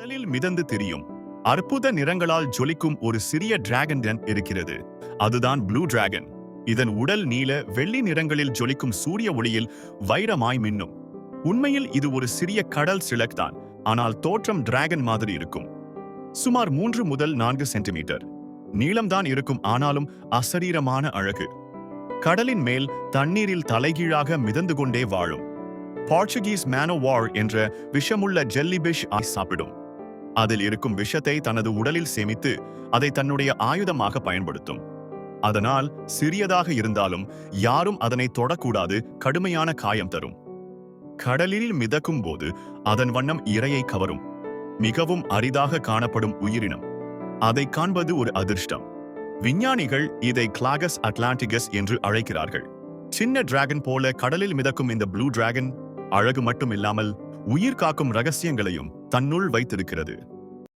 கடலில் மிதந்து திரியும் அற்புத நிறங்களால் ஜொலிக்கும் ஒரு சிறிய டிராகன் இருக்கிறது. அதுதான் ப்ளூ டிராகன். இதன் உடல் நீல வெள்ளி நிறங்களில் ஜொலிக்கும் சூரிய ஒளியில் வைரமாய் மின்னும். உண்மையில் இது ஒரு சிறிய கடல் சிலக் தான், ஆனால் தோற்றம் டிராகன் மாதிரி இருக்கும். சுமார் 3 முதல் 4 சென்டிமீட்டர் நீளம்தான் இருக்கும், ஆனாலும் அசரீரமான அழகு. கடலின் மேல் தண்ணீரில் தலைகீழாக மிதந்து கொண்டே வாழும். போர்ச்சுகீஸ் மேனோவார் என்ற விஷமுள்ள ஜெல்லிபிஷ் சாப்பிடும். அதில் இருக்கும் விஷத்தை தனது உடலில் சேமித்து அதை தன்னுடைய ஆயுதமாக பயன்படுத்தும். அதனால் சிறியதாக இருந்தாலும் யாரும் அதனை தொடக்கூடாது, கடுமையான காயம் தரும். கடலில் மிதக்கும் போது அதன் வண்ணம் இரையை கவரும். மிகவும் அரிதாக காணப்படும் உயிரினம். அதை காண்பது ஒரு அதிர்ஷ்டம். விஞ்ஞானிகள் இதை கிளாகஸ் அட்லாண்டிகஸ் என்று அழைக்கிறார்கள். சின்ன டிராகன் போல கடலில் மிதக்கும் இந்த ப்ளூ டிராகன் அழகு மட்டும் இல்லாமல் உயிர் காக்கும் ரகசியங்களையும் தன்னுள் வைத்திருக்கிறது.